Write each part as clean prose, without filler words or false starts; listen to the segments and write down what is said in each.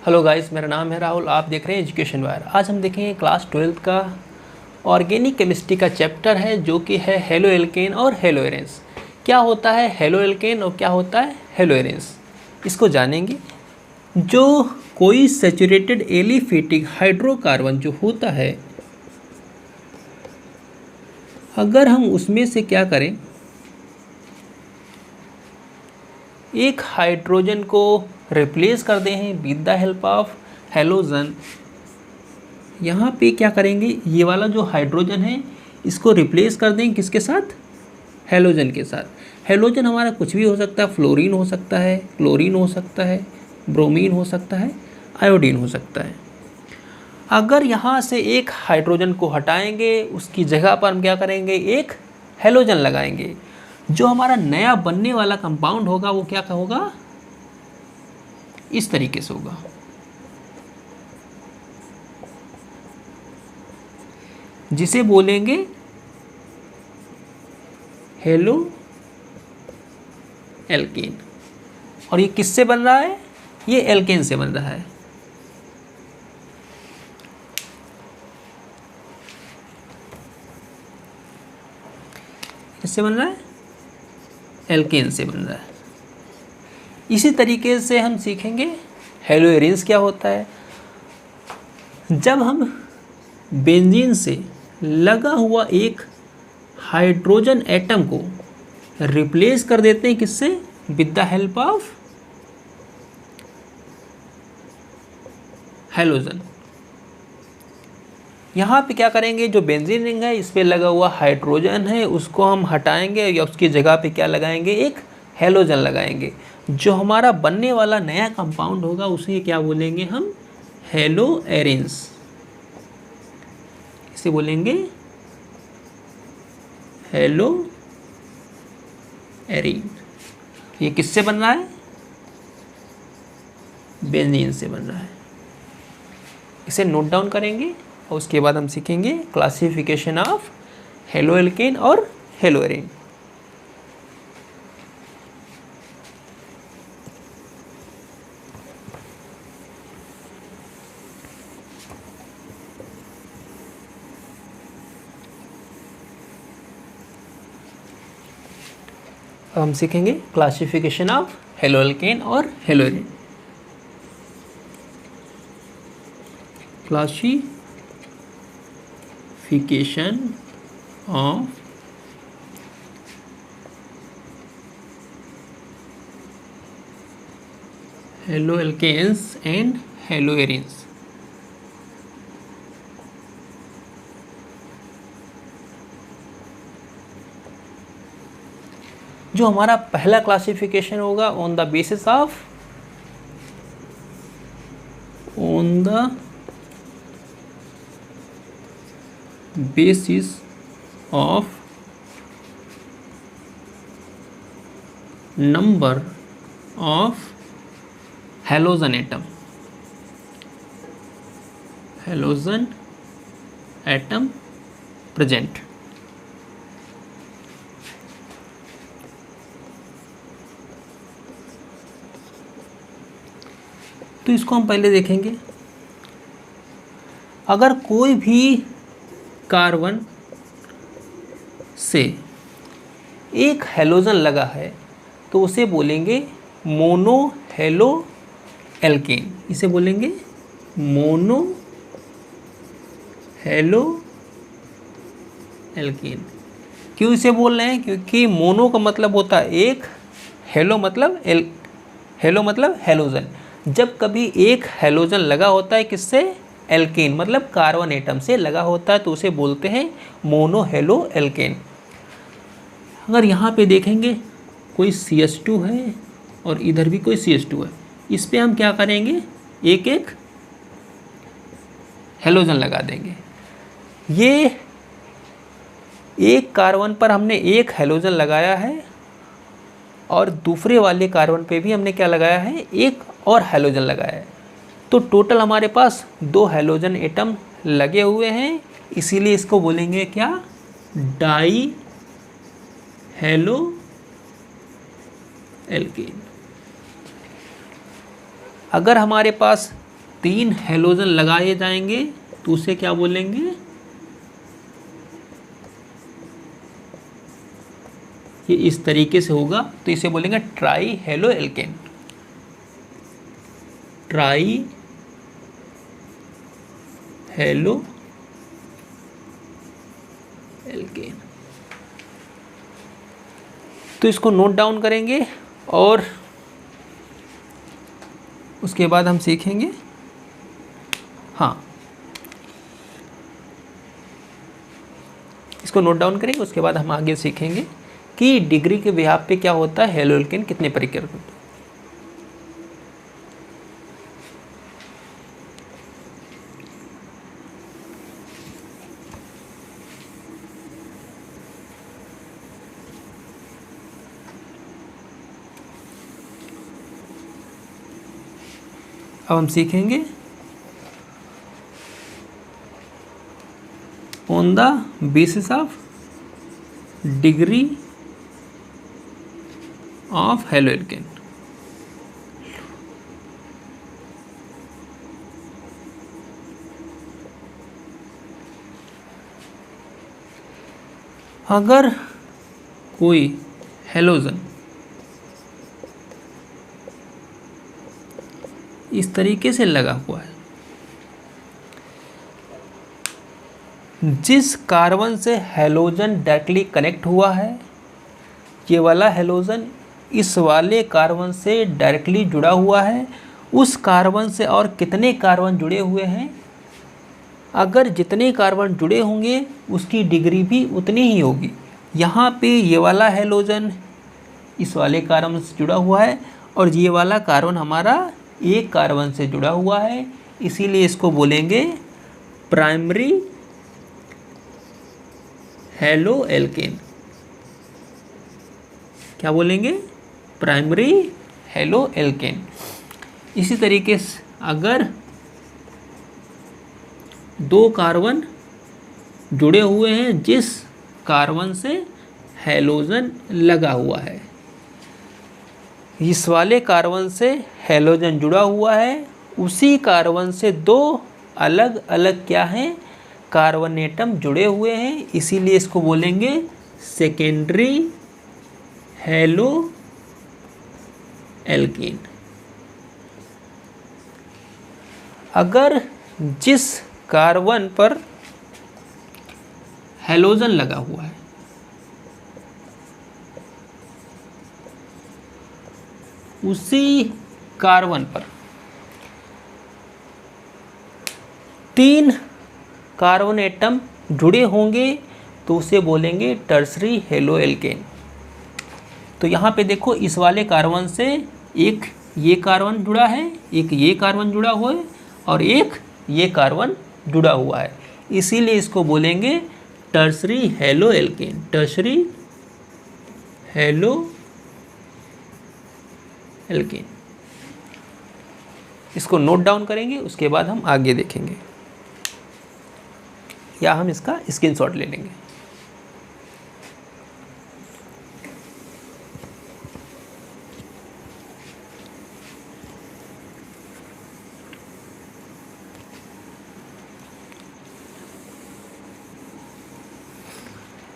Hello guys, मेरा नाम है राहुल। आप देख रहे हैं एजुकेशन वायर। आज हम देखेंगे क्लास 12th का ऑर्गेनिक केमिस्ट्री का चैप्टर है जो कि है हेलो एल्केन और हेलो एरेंस। क्या होता है हेलो एल्केन और क्या होता है हेलो एरेंस, इसको जानेंगे। जो कोई सैचुरेटेड एलिफेटिक हाइड्रोकार्बन जो होता है, अगर हम उसमें से क्या करें, एक हाइड्रोजन को रिप्लेस कर दें हैं with the help of halogen. यहाँ पे क्या करेंगे, ये वाला जो हाइड्रोजन है इसको रिप्लेस कर दें किसके साथ, हेलोजन के साथ। हेलोजन हमारा कुछ भी हो सकता है, फ्लोरीन हो सकता है, क्लोरीन हो सकता है, ब्रोमीन हो सकता है, आयोडीन हो सकता है। अगर यहाँ से एक हाइड्रोजन को हटाएंगे, उसकी जगह पर हम क्या करेंगे, एक हेलोजन लगाएंगे। जो हमारा नया बनने वाला कंपाउंड होगा वो क्या होगा, इस तरीके से होगा। जिसे बोलेंगे हेलो एल्केन। और ये किससे बन रहा है, ये एल्केन से बन रहा है। किससे बन रहा है, एल्केन से बन रहा है। इसी तरीके से हम सीखेंगे हेलो एरेंस क्या होता है। जब हम बेंजीन से लगा हुआ एक हाइड्रोजन एटम को रिप्लेस कर देते हैं किससे, with the help of halogen. यहाँ पे क्या करेंगे, जो बेंजीन रिंग है इस पे लगा हुआ हाइड्रोजन है उसको हम हटाएंगे या उसकी जगह पे क्या लगाएंगे, एक हेलोजन लगाएंगे। जो हमारा बनने वाला नया कंपाउंड होगा उसे क्या बोलेंगे हम, हेलो एरेंस। इसे बोलेंगे हेलो एरीन। ये किससे बन रहा है, बेंजीन से बन रहा है। इसे नोट डाउन करेंगे और उसके बाद हम सीखेंगे क्लासिफिकेशन ऑफ हेलो एल्केन और हेलो एरीन। हम सीखेंगे क्लासिफिकेशन ऑफ हेलो एल्केन और halo arene. Classification of halo alkanes and halo arenes. जो हमारा पहला क्लासिफिकेशन होगा on the basis of number of halogen atom present. तो इसको हम पहले देखेंगे। अगर कोई भी कार्बन से एक हेलोजन लगा है तो उसे बोलेंगे मोनो हेलो एल्केन। इसे बोलेंगे मोनो हेलो एल्केन। क्यों इसे बोल रहे हैं, क्योंकि मोनो का मतलब होता है एक, हेलो मतलब हेलोजन। जब कभी एक हेलोजन लगा होता है किससे, एल्केन मतलब कार्बन एटम से लगा होता है तो उसे बोलते हैं मोनो हेलो एल्केन। अगर यहाँ पे देखेंगे कोई CH2 है और इधर भी कोई CH2 है, इस पे हम क्या करेंगे, एक एक हेलोजन लगा देंगे। ये एक कार्बन पर हमने एक हेलोजन लगाया है और दूसरे वाले कार्बन पे भी हमने क्या लगाया है, एक और हेलोजन लगाया है। तो टोटल हमारे पास 2 हेलोजन एटम लगे हुए हैं, इसीलिए इसको बोलेंगे क्या, डाई हेलो एल्केन। अगर हमारे पास 3 हेलोजन लगाए जाएंगे तो उसे क्या बोलेंगे, ये इस तरीके से होगा तो इसे बोलेंगे try halo alkane. Try halo alkane. तो इसको नोट डाउन करेंगे और उसके बाद हम सीखेंगे, हाँ इसको नोट डाउन करेंगे, उसके बाद हम आगे सीखेंगे कि डिग्री के बिहाफ पे क्या होता है, हेलो एल्केन कितने प्रकार होते हैं। अब हम सीखेंगे on the basis of degree of halo alkene. अगर कोई हेलोजन इस तरीके से लगा हुआ है, जिस कार्बन से हेलोजन डायरेक्टली कनेक्ट हुआ है, ये वाला हेलोजन इस वाले कार्बन से डायरेक्टली जुड़ा हुआ है, उस कार्बन से और कितने कार्बन जुड़े हुए हैं, अगर जितने कार्बन जुड़े होंगे उसकी डिग्री भी उतनी ही होगी। यहाँ पे ये वाला हेलोजन इस वाले कार्बन से जुड़ा हुआ है और ये वाला कार्बन हमारा एक कार्बन से जुड़ा हुआ है, इसीलिए इसको बोलेंगे प्राइमरी हेलो एल्केन। क्या बोलेंगे, प्राइमरी हेलो एल्केन। इसी तरीके से अगर 2 कार्बन जुड़े हुए हैं जिस कार्बन से हेलोजन लगा हुआ है, इस वाले कार्बन से हेलोजन जुड़ा हुआ है, उसी कार्बन से 2 अलग अलग क्या हैं, कार्बन एटम जुड़े हुए हैं, इसीलिए इसको बोलेंगे सेकेंडरी हेलो एल्केन। अगर जिस कार्बन पर हेलोजन लगा हुआ है उसी कार्बन पर 3 कार्बन एटम जुड़े होंगे तो उसे बोलेंगे टर्सरी हेलो एल्केन। तो यहाँ पे देखो इस वाले कार्बन से एक ये कार्बन जुड़ा है, एक ये कार्बन जुड़ा हुआ है और एक ये कार्बन जुड़ा हुआ है, इसीलिए इसको बोलेंगे tertiary halo alkane. Tertiary halo alkane. इसको नोट डाउन करेंगे, उसके बाद हम आगे देखेंगे या हम इसका स्क्रीनशॉट ले लेंगे।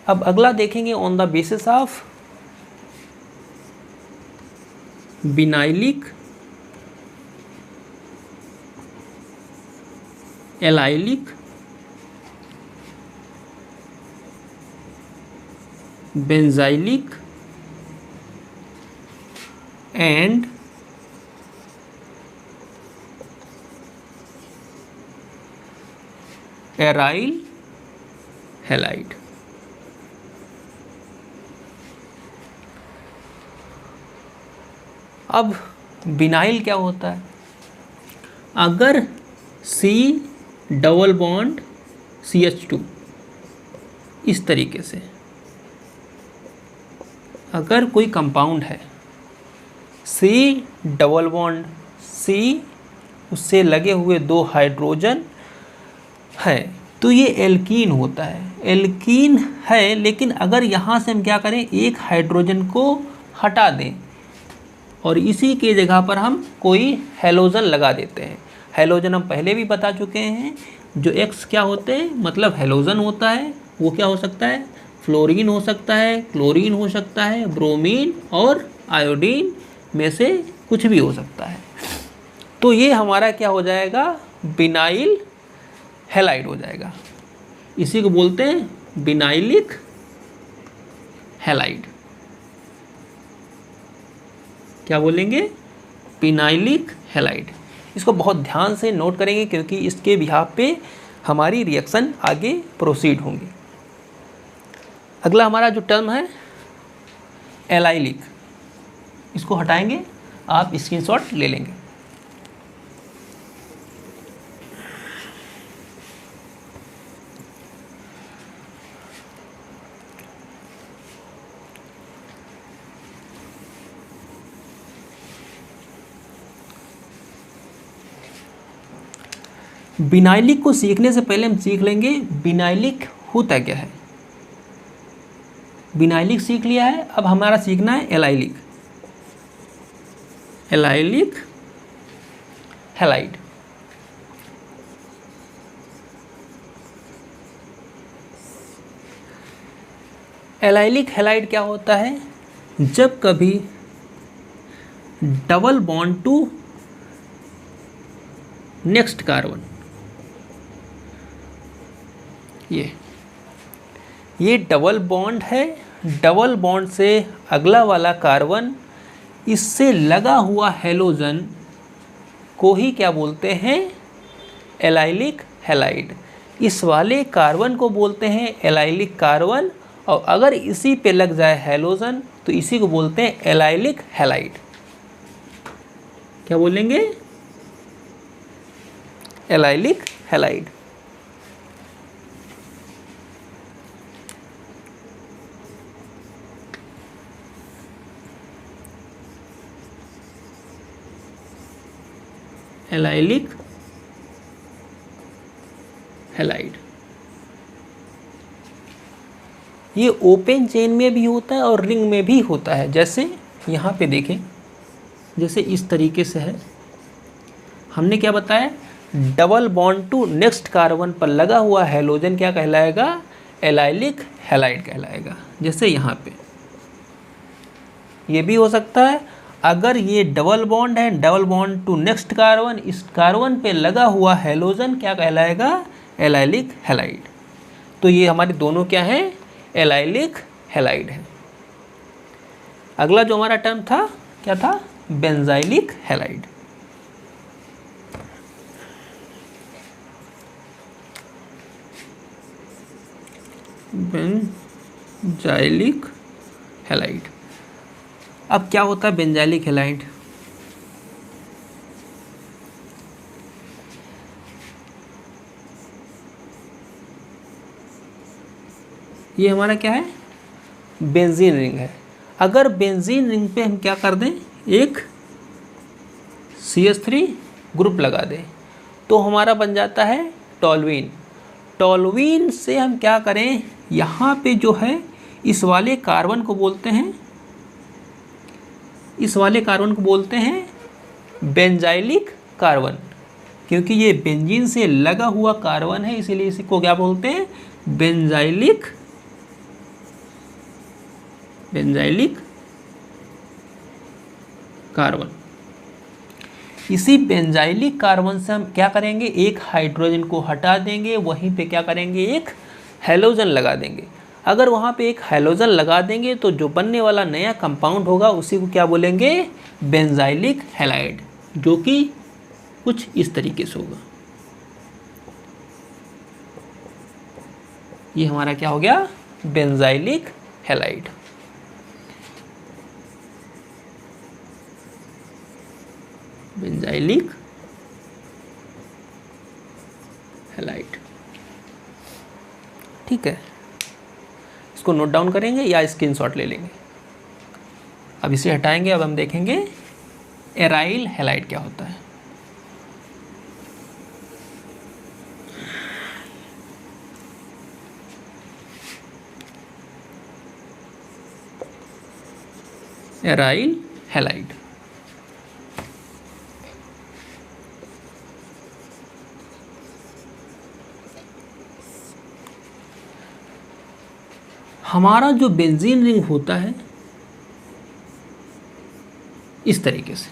अब अगला देखेंगे on the basis of vinylic allylic benzylic and aryl halide. अब बिनाइल क्या होता है, अगर C डबल बॉन्ड CH2 इस तरीके से अगर कोई कंपाउंड है C डबल बॉन्ड C उससे लगे हुए 2 हाइड्रोजन है तो ये एल्कीन होता है। एल्कीन है, लेकिन अगर यहाँ से हम क्या करें, एक हाइड्रोजन को हटा दें और इसी के जगह पर हम कोई हेलोजन लगा देते हैं हैलोजन हम पहले भी बता चुके हैं। जो एक्स क्या होते हैं, मतलब हैलोजन होता है, वो क्या हो सकता है, फ्लोरीन हो सकता है, क्लोरीन हो सकता है, ब्रोमीन और आयोडीन में से कुछ भी हो सकता है। तो ये हमारा क्या हो जाएगा, विनाइल हैलाइड हो जाएगा। इसी को बोलते हैं विनाइलिक हैलाइड। क्या बोलेंगे, विनाइलिक हैलाइड। इसको बहुत ध्यान से नोट करेंगे क्योंकि इसके बिहाफ पे हमारी रिएक्शन आगे प्रोसीड होंगी। अगला हमारा जो टर्म है एलाइलिक, इसको हटाएंगे, आप स्क्रीनशॉट ले लेंगे। विनाइलिक को सीखने से पहले हम सीख लेंगे विनाइलिक होता क्या है। विनाइलिक सीख लिया है, अब हमारा सीखना है allylic. Allylic halide. Allylic halide क्या होता है, जब कभी double bond to next carbon, ये डबल बॉन्ड है, डबल बॉन्ड से अगला वाला कार्बन इससे लगा हुआ हैलोजन को ही क्या बोलते हैं, एलाइलिक हैलाइड। इस वाले कार्बन को बोलते हैं एलाइलिक कार्बन, और अगर इसी पे लग जाए हैलोजन तो इसी को बोलते हैं एलाइलिक हैलाइड। क्या बोलेंगे, एलाइलिक हैलाइड। एलाइलिक हैलाइड ये ओपन चेन में भी होता है और रिंग में भी होता है। जैसे यहाँ पे देखें, जैसे इस तरीके से है, हमने क्या बताया, double bond to next carbon पर लगा हुआ हैलोजन क्या कहलाएगा, एलाइलिक हैलाइड कहलाएगा। जैसे यहाँ पे ये भी हो सकता है, अगर ये डबल बॉन्ड है, double bond to next carbon, इस कार्बन पे लगा हुआ हैलोजन क्या कहलाएगा, एलाइलिक हैलाइड। तो ये हमारे दोनों क्या है, एलाइलिक हैलाइड है। अगला जो हमारा टर्म था क्या था, बेंजाइलिक हैलाइड। Benzylic halide. अब क्या होता है बेंजाइलिक हैलाइड, ये हमारा क्या है, बेंजीन रिंग है। अगर बेंजीन रिंग पे हम क्या कर दें, एक CH3 ग्रुप लगा दें तो हमारा बन जाता है टॉल्यूइन। टॉल्यूइन से हम क्या करें, यहाँ पे जो है इस वाले कार्बन को बोलते हैं, इस वाले कार्बन को बोलते हैं बेंजाइलिक कार्बन, क्योंकि ये बेंजीन से लगा हुआ कार्बन है, इसीलिए इसको क्या बोलते हैं, बेंजाइलिक कार्बन। इसी बेंजाइलिक कार्बन से हम क्या करेंगे, एक हाइड्रोजन को हटा देंगे, वहीं पे क्या करेंगे, एक हैलोजन लगा देंगे। अगर वहाँ पे एक हैलोजन लगा देंगे तो जो बनने वाला नया कंपाउंड होगा उसी को क्या बोलेंगे, बेंजाइलिक हैलाइड, जो कि कुछ इस तरीके से होगा। ये हमारा क्या हो गया, बेंजाइलिक हैलाइड। बेंजाइलिक हैलाइड, ठीक है। इसको नोट डाउन करेंगे या स्क्रीनशॉट ले लेंगे। अब इसे हटाएंगे, अब हम देखेंगे एराइल हैलाइड क्या होता है। एराइल हैलाइड, हमारा जो बेंजीन रिंग होता है इस तरीके से,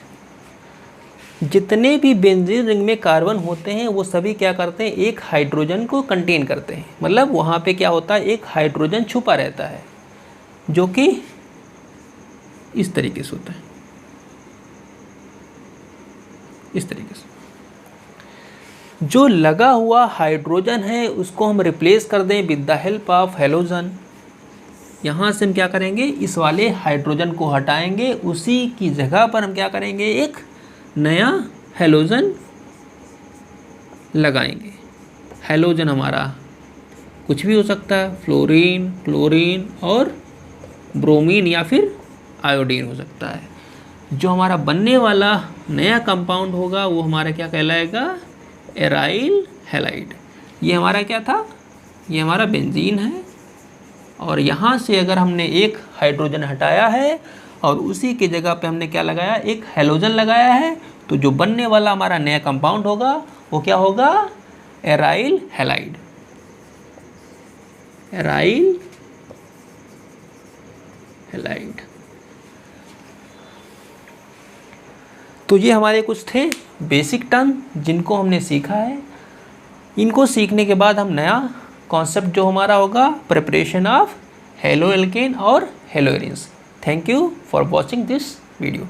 जितने भी बेंजीन रिंग में कार्बन होते हैं वो सभी क्या करते हैं, एक हाइड्रोजन को कंटेन करते हैं। मतलब वहाँ पे क्या होता है, एक हाइड्रोजन छुपा रहता है जो कि इस तरीके से होता है, इस तरीके से। जो लगा हुआ हाइड्रोजन है उसको हम रिप्लेस कर दें with the help of halogen. यहाँ से हम क्या करेंगे, इस वाले हाइड्रोजन को हटाएंगे, उसी की जगह पर हम क्या करेंगे, एक नया हैलोजन लगाएंगे। हैलोजन हमारा कुछ भी हो सकता है, फ्लोरीन, क्लोरीन और ब्रोमीन या फिर आयोडीन हो सकता है। जो हमारा बनने वाला नया कंपाउंड होगा वो हमारा क्या कहलाएगा, एराइल हैलाइड। ये हमारा क्या था, ये हमारा बेंजीन है, और यहाँ से अगर हमने एक हाइड्रोजन हटाया है और उसी की जगह पे हमने क्या लगाया, एक हैलोजन लगाया है, तो जो बनने वाला हमारा नया कंपाउंड होगा वो क्या होगा, एराइल हैलाइड। Aryl halide. तो ये हमारे कुछ थे बेसिक टर्म जिनको हमने सीखा है। इनको सीखने के बाद हम नया कॉन्सेप्ट जो हमारा होगा, प्रिपरेशन ऑफ हेलो एल्केन और hello arenes. Thank you for watching this video.